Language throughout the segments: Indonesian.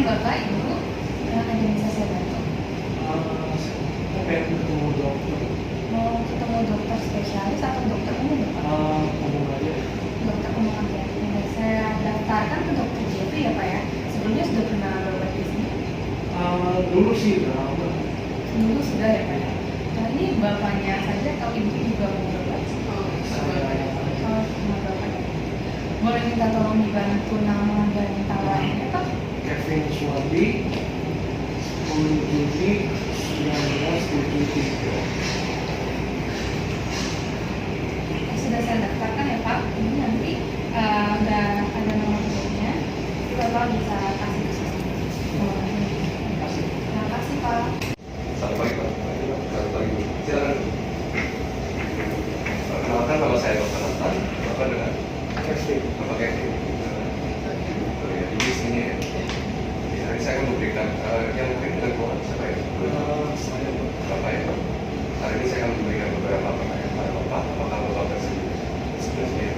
Bapak, Ibu, ada yang bisa saya bantu? Saya pengen ketemu dokter. Mau ketemu dokter spesialis atau dokter umum, Bapak? Umum aja. Dokter umum aja. Nah, saya daftarkan ke dokter Jeffrey ya, Pak ya. Sebelumnya sudah pernah berobat di sini? Dulu sih udah lama. Dulu sudah ya, Pak ya. Nah, ini bapaknya saja atau ibu juga mau berobat? Saya Oh, sama bapaknya. Boleh minta tolong dibantu nama dan tawarannya, Pak? Kevin Suwandi 10 Juni 1973. Sudah saya daftarkan ya, Pak. Ini nanti udah ada nomor teleponnya. Jadi Bapak bisa kasih ke sini. Terima kasih. Terima kasih, Pak. Selamat pagi, Pak. Selamat pagi. Silakan. Perkenalkan, nama saya Dr. Nathan. Bapak dengan Kevin. Bapak Kevin. Ya, di sini ya. Hari saya akan memberikan yang mungkin keluar siapa ya? Saya Bapak ya. Hari ini saya akan memberikan beberapa pertanyaan pada Bapak. Apakah Bapak bersedia? Sebenarnya.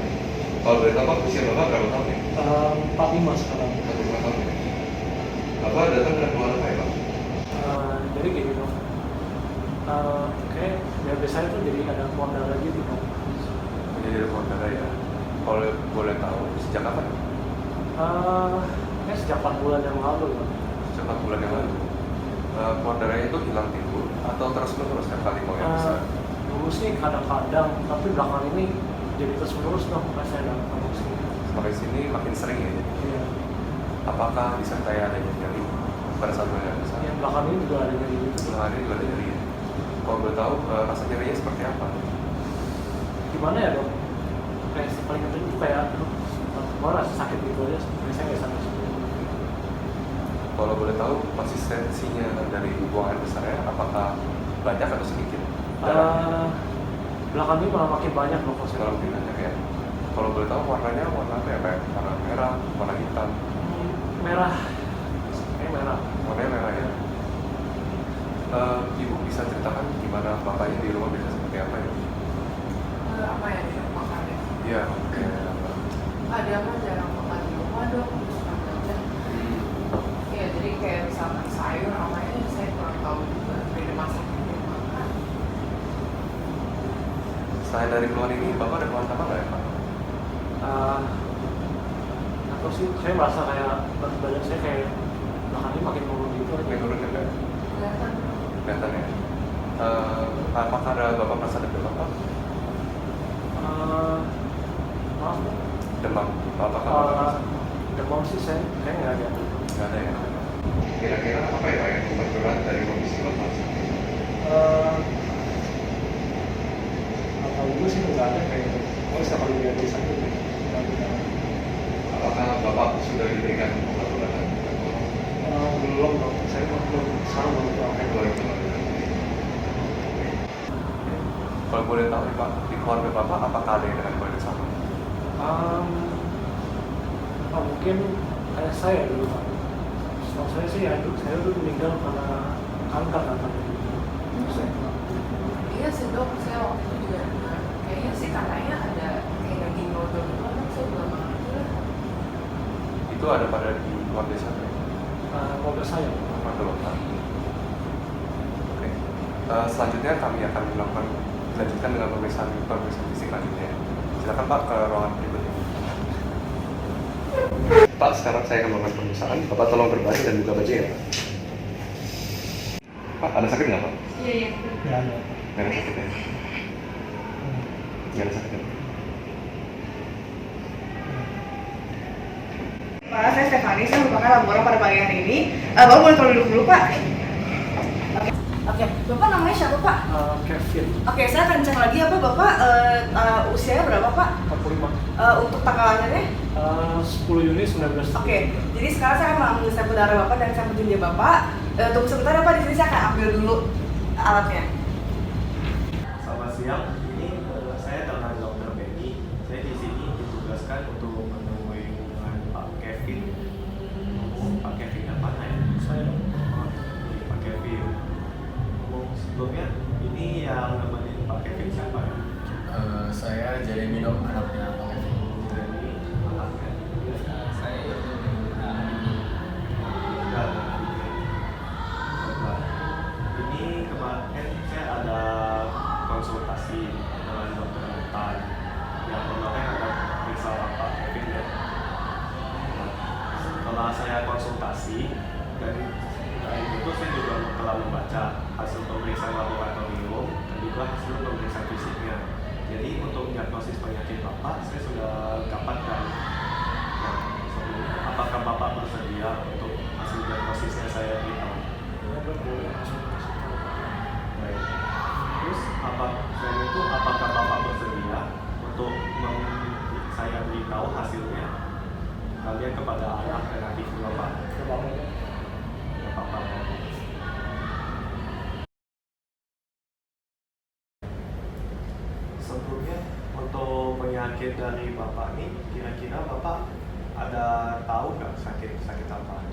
Kalau boleh tahu, Pak, usia Bapak berapa tahun ya? 45 sekarang. 45 tahun ya. Bapak datang dengan keluarga apa ya, Pak? Jadi gini dong. Kayak biasanya tuh jadi ada modal lagi gitu dong. Menjadi demam darah ya. Kalau boleh tahu, sejak kapan? Kayak sejak 4 bulan yang lalu ya. Sejak 4 bulan yang lalu. Keluar darahnya itu hilang timbul atau terus menerus setiap kali mau yang besar? Dulu sih kadang-kadang, tapi belakangan ini jadi terus menerus dong pas saya datang ke sini. Semakin sini makin sering ya. Iya. Apakah disertai adanya nyeri pada saat mulai besar? Yang belakangan ini juga ada nyeri gitu. Belakangan ini juga ada nyeri ya. Kalau boleh tahu rasa nyerinya seperti apa? Gimana ya dok? Kayak paling penting itu kayak, mau rasa sakit gitu aja. Biasanya nggak sakit sebenarnya. Kalau boleh tahu konsistensinya dari buang air besarnya apakah banyak atau sedikit? Belakangan ini malah makin banyak loh Kalau konsen. lebih banyak ya. Kalau boleh tahu warnanya warna apa ya? Kayak warna merah, warna hitam. Merah. Kayak merah. Warnanya merah ya. Ibu bisa ceritakan gimana bapaknya di rumah biasa seperti apa ya? Apa ya di rumah makannya? Iya, kayak Ada apa jarang makan di rumah dong, suka aja. Ya jadi kayak misalkan sayur apa ya saya kurang tahu juga. Beda masak beda makan. selain dari keluhan ini, bapak ada keluhan apa nggak ya, Pak? Atau sih saya merasa kayak badan saya kayak belakangan ini makin turun gitu aja. Menurut Anda, Kelihatan kelihatan ya. Apakah ada bapak merasa demam, Pak? Maaf dok. Demam? Apakah bapak merasa? Demam sih saya nggak ada. Nggak ada ya. Kira-kira apa ya Pak yang memperberat dari kondisi bapak? Atau dulu sih nggak ada kayak gitu. Oh setiap kali dia sakit nih. Apakah bapak sudah diberikan obat-obatan? Belum dok. Saya belum sekarang belum tahu. Kalau boleh tahu nih Pak, di keluarga bapak apakah ada yang dengan keluarga sama? Mungkin kayak saya dulu Pak. Setahu saya sih ya, saya dulu meninggal karena kanker katanya. Saya iya sih dok, saya waktu itu juga dengar. Kayaknya sih katanya ada kayak daging rodol itu kan saya juga nggak ngerti lah. Itu ada pada di keluarga siapa ya? keluarga saya. Keluarga bapak. Oke. Selanjutnya kami akan dilanjutkan dengan pemeriksaan fisik lanjutnya. Silakan Pak ke ruangan berikutnya. Pak, sekarang saya akan melakukan pemeriksaan. Bapak tolong berbaring dan buka baju ya, Pak. Pak, ada sakit nggak Pak? Iya, iya. Ya, ya. Nggak ada sakit ya? Nggak ada sakit ya? Pak, saya Stefani, saya merupakan laporan pada pagi hari ini. Bapak boleh tolong duduk dulu, Pak? Oke, Bapak namanya siapa, Pak? Kevin. Oke, saya akan cek lagi apa Bapak usianya berapa, Pak? 45. Untuk tanggal lahirnya? 10 Juni 19. Oke, jadi sekarang saya akan mengambil sampel darah Bapak dan sampel tinja Bapak. Tunggu sebentar ya Pak, di sini saya akan ambil dulu alatnya. Selamat siang, ini saya dengan Dr. Benny. Saya di sini ditugaskan untuk menemui dengan Pak Kevin. Pak Kevin apa ya? Saya dong. Pak Kevin. Sebelumnya ini yang nemenin Pak Kevin siapa ya? Saya Jeremy dong, anaknya Pak Kevin. Jadi anaknya. Saya Nah, setelah saya konsultasi dan selain itu saya juga telah membaca hasil pemeriksaan laboratorium dan juga hasil pemeriksaan fisiknya. Jadi untuk diagnosis penyakit Bapak saya sudah dapatkan. Nah, sebelumnya apakah Bapak bersedia untuk hasil diagnosisnya saya beritahu? Ya, Dok, boleh langsung kasih tahu. Baik. Terus selain itu apakah Bapak bersedia untuk saya beritahu hasilnya kalian kepada anak dan adik Bapak? Ke bawah ya. Ya, Bapak. Sebelumnya untuk penyakit dari Bapak ini kira-kira Bapak ada tahu nggak sakit apa?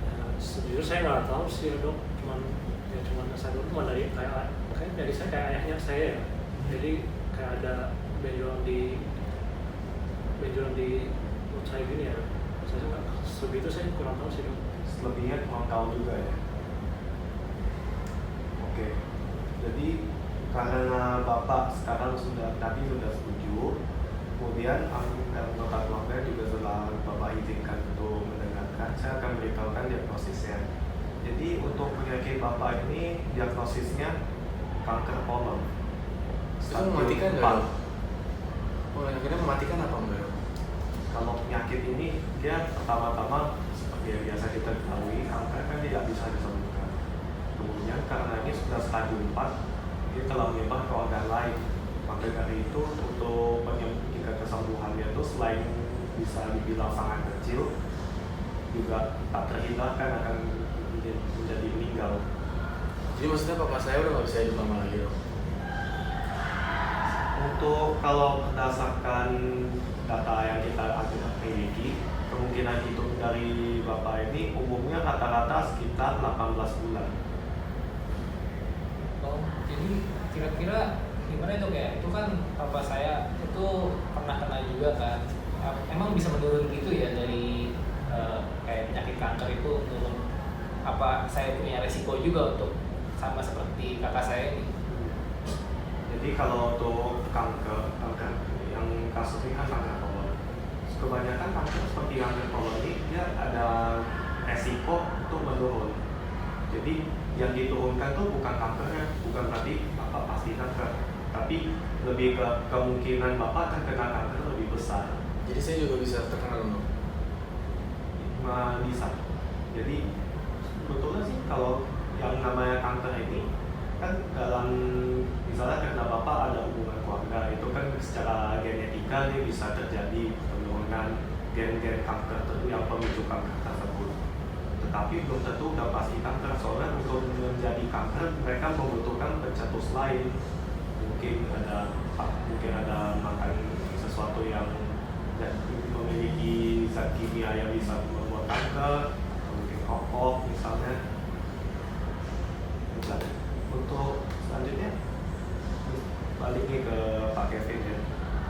Ya, sejujurnya saya nggak tahu sih ya, Dok. Cuman saya dulu cuma dari kayak dari saya kayak ayahnya saya ya. Jadi kayak ada benjolan di mulut saya gini ya. Saya nggak sebegitu, saya kurang tahu sih, Dok. Selebihnya kurang tahu juga ya. Oke. Jadi karena Bapak sekarang sudah setuju, kemudian anggota keluarga juga telah Bapak izinkan untuk mendengarkan, saya akan beritahukan diagnosisnya. Jadi untuk penyakit Bapak ini diagnosisnya kanker kolon. Itu mematikan nggak? 4. Oh, akhirnya mematikan apa enggak? Kalau penyakit ini dia pertama-tama seperti yang biasa kita ketahui, kanker kan tidak bisa disembuhkan. Kemudian karena ini sudah stadium 4, dia telah menyebar ke organ lain. Maka dari itu untuk tingkat kesembuhannya itu selain bisa dibilang sangat kecil, juga tak terhindarkan akan menjadi meninggal. Jadi maksudnya papa saya udah nggak bisa hidup lama lagi dong? Untuk kalau berdasarkan data yang kita miliki, kemungkinan hidup dari Bapak ini umumnya rata-rata sekitar 18 bulan. Oh, jadi kira-kira gimana itu kayak itu kan papa saya itu pernah kena juga kan. Emang bisa menurun gitu ya dari kayak penyakit kanker itu menurun? Apa saya punya resiko juga untuk sama seperti kakak saya ini? Jadi kalau untuk kanker yang kasus ini kan kanker kolon. Kebanyakan kanker seperti kanker kolon ini dia ada resiko untuk menurun. Jadi yang diturunkan tuh bukan kankernya, bukan berarti Bapak pasti kanker, tapi lebih ke kemungkinan Bapak akan kena kanker lebih besar. Jadi saya juga bisa terkena dong? Bisa. Jadi sebetulnya sih kalau yang namanya kanker ini kan dalam misalnya karena Bapak ada hubungan keluarga, itu kan secara genetika dia bisa terjadi penurunan gen-gen kanker yang pemicu kanker tersebut. Tetapi belum tentu udah pasti kanker, soalnya untuk menjadi kanker mereka membutuhkan pencetus lain. Mungkin ada makan sesuatu yang memiliki zat kimia yang bisa membuat kanker, mungkin rokok misalnya. Untuk selanjutnya balik nih ke Pak Kevin ya.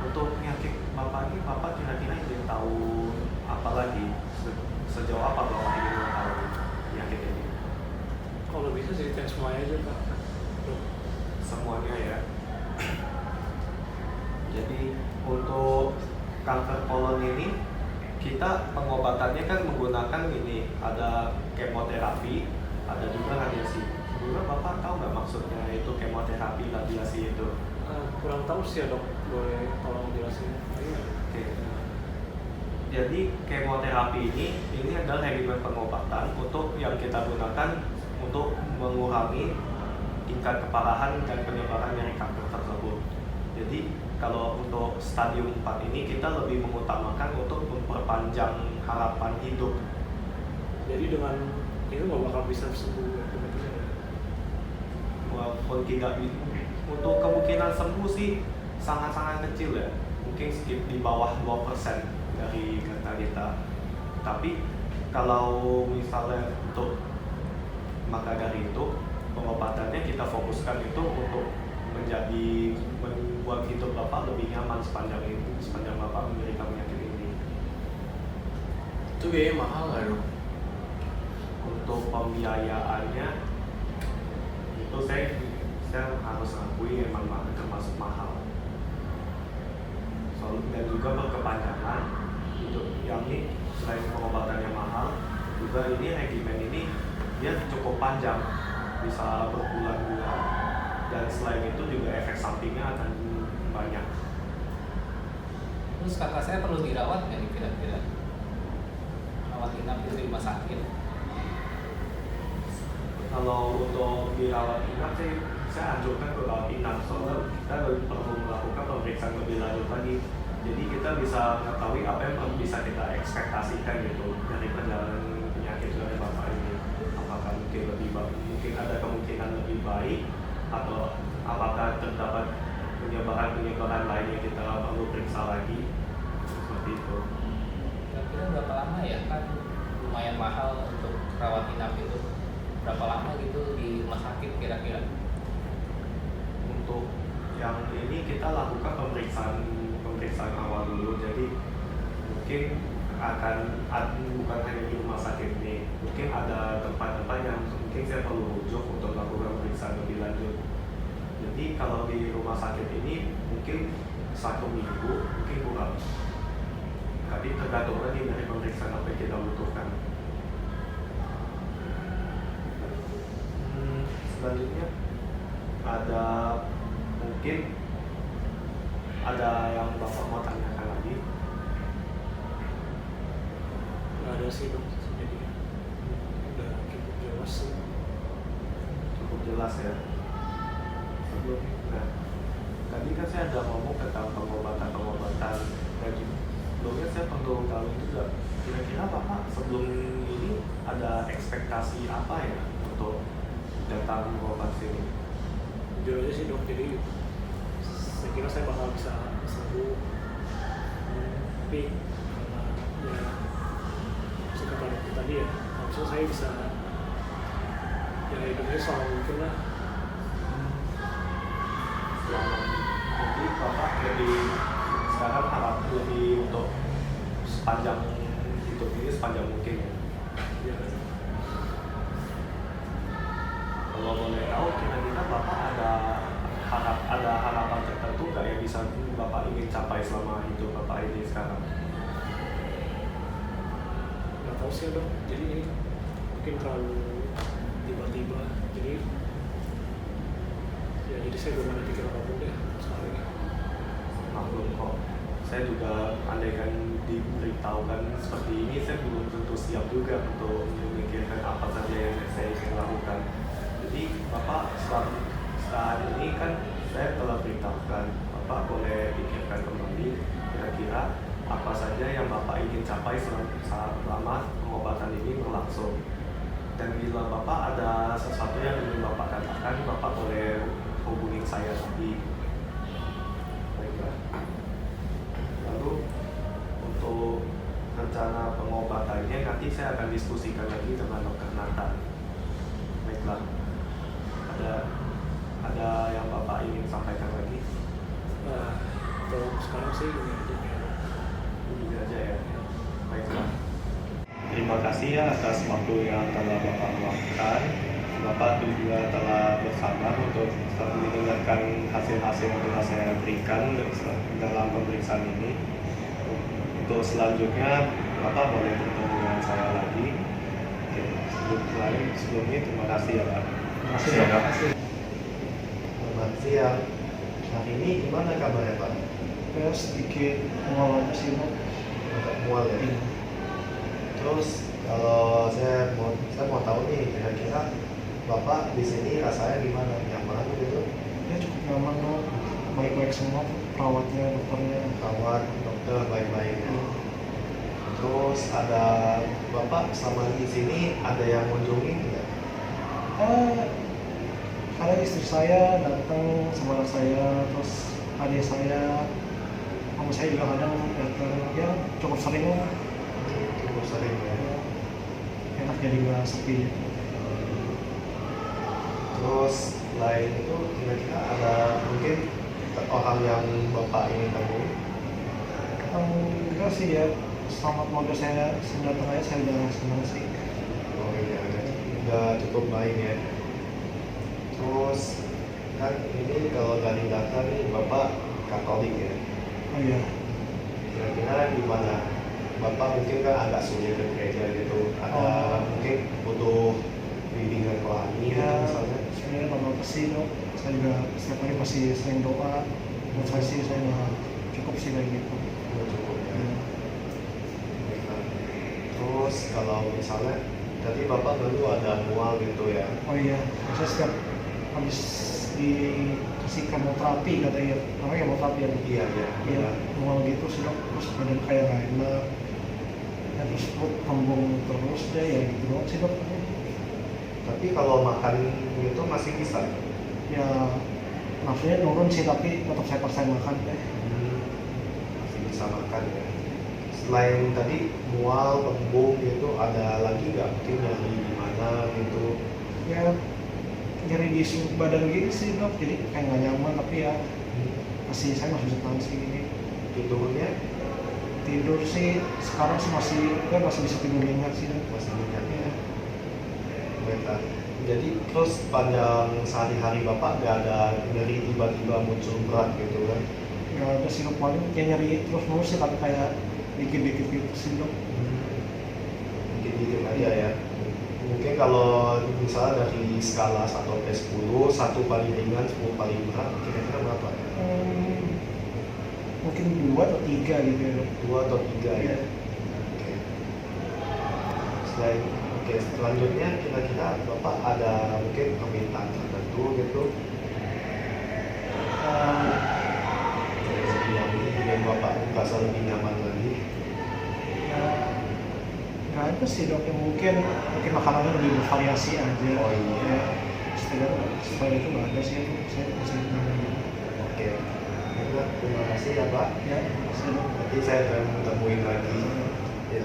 Untuk penyakit Bapak ini, Bapak kira-kira ingin tahu apa lagi? Sejauh apa Bapak ingin tahu penyakit ini? Kalau bisa ceritain semuanya aja, Pak. Dok. Semuanya ya. Jadi untuk kanker kolon ini kita pengobatannya kan menggunakan ini, ada kemoterapi, ada juga radiasi. Sebelumnya Bapak tahu nggak maksudnya itu kemoterapi, radiasi itu? Kurang tahu sih ya, Dok. Boleh tolong jelasin? Oke. Jadi kemoterapi ini adalah regimen pengobatan untuk yang kita gunakan untuk mengurangi tingkat keparahan dan penyebaran dari kanker tersebut. Jadi kalau untuk stadium 4 ini kita lebih mengutamakan untuk memperpanjang harapan hidup. Jadi dengan itu nggak bakal bisa sembuh ya? Walaupun tidak untuk kemungkinan sembuh sih sangat-sangat kecil ya, mungkin sekitar di bawah 2% dari data kita. Tapi kalau misalnya untuk maka dari itu pengobatannya kita fokuskan itu untuk membuat hidup Bapak lebih nyaman sepanjang Bapak menderita penyakit ini. Itu biaya mahal nggak dong? Untuk pembiayaannya itu saya harus akui memang termasuk mahal. Dan juga berkepanjangan. Untuk yang ini selain pengobatan yang mahal, juga ini regimen ini dia cukup panjang, bisa berbulan-bulan, dan selain itu juga efek sampingnya akan banyak. Terus kakak saya perlu dirawat nggak nih kira-kira? Rawat inap itu di rumah sakit? Kalau untuk dirawat inap sih saya anjurkan ke rawat inap, soalnya kita perlu melakukan pemeriksaan lebih lanjut lagi. Jadi kita bisa mengetahui apa yang bisa kita ekspektasikan gitu dari perjalanan penyakit dari bapak ini. Apakah mungkin lebih baik, mungkin ada kemungkinan lebih baik, atau apakah terdapat penyebaran lain yang kita perlu periksa lagi, seperti itu. Kira-kira berapa lama ya, kan lumayan mahal untuk rawat inap itu, berapa lama gitu di rumah sakit kira-kira? Untuk yang ini kita lakukan pemeriksaan awal dulu, jadi mungkin bukan hanya di rumah sakit ini, mungkin ada tempat-tempat yang mungkin saya perlu rujuk untuk melakukan pemeriksaan lebih lanjut. Jadi kalau di rumah sakit ini mungkin 1 minggu, mungkin kurang. Jadi tergantung lagi dari pemeriksaan apa yang kita butuhkan. Selanjutnya ada mungkin ada yang bapak mau tanyakan lagi? Nggak ada sih dok, jadi udah cukup jelas sih. Cukup jelas ya. Nah, tadi kan saya ada ngomong tentang pengobatan. Jadi sebelumnya saya perlu tahu juga, kira-kira bapak sebelum ini ada ekspektasi apa ya untuk datang berobat sini? Jujur aja sih dok, jadi saya kira saya bakal bisa sembuh, tapi karena ya seperti kata dokter tadi ya, maksudnya saya bisa ya hidupnya selama mungkin lah. Jadi bapak sekarang harap lebih untuk sepanjang hidup ini sepanjang mungkin ya. Ya, Kalau boleh tahu, kira-kira bapak ada harapan tertentu nggak yang bisa bapak ingin capai selama hidup bapak ini sekarang? nggak tahu sih dok, jadi ini mungkin terlalu tiba-tiba, jadi saya belum ada pikir apapun deh soal ini. Maklum kok, saya juga andaikan diberitahukan seperti ini, saya belum tentu siap juga untuk memikirkan apa saja yang saya ingin lakukan. Jadi bapak saat ini kan saya telah beritahukan, bapak boleh pikirkan kembali kira-kira apa saja yang bapak ingin capai saat lama pengobatan ini berlangsung. Dan bila bapak ada sesuatu yang ingin bapak katakan, bapak boleh hubungi saya lagi. Baiklah. Lalu untuk rencana pengobatannya nanti saya akan diskusikan lagi dengan dokter Nathan. Baiklah. Ada yang bapak ingin sampaikan lagi? Untuk sekarang sih ini aja ya. Ini aja ya. Baiklah. Terima kasih ya atas waktu yang telah bapak luangkan. Bapak juga telah bersabar untuk mendengarkan hasil-hasil yang telah saya berikan dalam pemeriksaan ini. Untuk selanjutnya, Bapak boleh bertemu dengan saya lagi. Oke, sebelumnya terima kasih ya Pak. Terima kasih. Selamat siang. Hari ini gimana kabarnya Pak? Ya sedikit mual aja sih Pak. Agak mual ya. Terus kalau saya mau tahu nih kira-kira Bapak di sini rasanya gimana? Nyaman gitu? Ya cukup nyaman Pak. Baik-baik semua perawatnya, dokternya. Perawat, dokter baik-baik. Terus ada Bapak selama di sini ada yang mengunjungi nggak? Ada istri saya datang sama anak saya, terus adik saya, kamu saya juga kadang datang, ya cukup sering lah. Cukup sering ya. Enak jadi nggak sepi. Terus selain itu kira-kira ada mungkin orang yang Bapak ingin temui? Enggak sih ya, selamat moga saya datang aja saya udah senang sih. Oh iya, udah cukup baik ya. Terus kan ini kalau dari data nih Bapak Katolik ya? Oh iya. Kira-kira gimana bapak mungkin kan agak sulit ke gereja gitu, ada mungkin butuh bimbingan rohani gitu Ya, misalnya. saya normal sih dok. Saya juga setiap hari masih sering doa. Buat saya sih saya udah cukup sih kayak gitu. Oh, cukup ya. Ya. Baiklah. Terus kalau misalnya tadi bapak dulu ada mual gitu ya. Oh iya, saya setiap habis dikasih kemoterapi katanya, namanya kemoterapi ya. Iya iya. Iya, mual gitu sih dok. Terus badan kayak nggak enak. Ya, terus perut kembung terus deh ya gitu doang sih dok. Tapi kalau makan gitu masih bisa. Ya nafsunya nurun sih tapi tetap saya paksa makan deh. Masih bisa makan ya. Selain tadi mual, kembung gitu, ada lagi nggak mungkin nyari di mana gitu? Ya nyeri di badan gitu sih dok, jadi kayak nggak nyaman tapi ya saya masih bisa tahan sih ini. Tidurnya Tidur sih sekarang sih masih bisa tidur nyenyak sih dok. masih banyak ya. Baiklah. Jadi terus panjang sehari-hari bapak nggak ada nyeri tiba-tiba muncul berat gitu kan? Ya ada sih dok, paling kayak nyeri terus sih tapi kayak dikit-dikit gitu sih dok. Dikit-dikit aja ya. Mungkin kalau misalnya dari skala 1 sampai 10, 1 paling ringan, 10 paling berat, kira-kira berapa? Mungkin 2 atau 3 gitu ya dok. 2 atau 3 ya? Iya. Oke. Selanjutnya kira-kira bapak ada mungkin permintaan tertentu gitu? Dari segi yang ini biar bapak merasa lebih nyaman lagi. Ya nggak ada sih dok, yang mungkin makanannya lebih bervariasi aja. Oh iya. Ya, setelah itu nggak ada sih, saya masih nyaman gitu. Oke. Baiklah, terima kasih ya pak. Ya, masih dok. Nanti saya akan temuin lagi. Ya.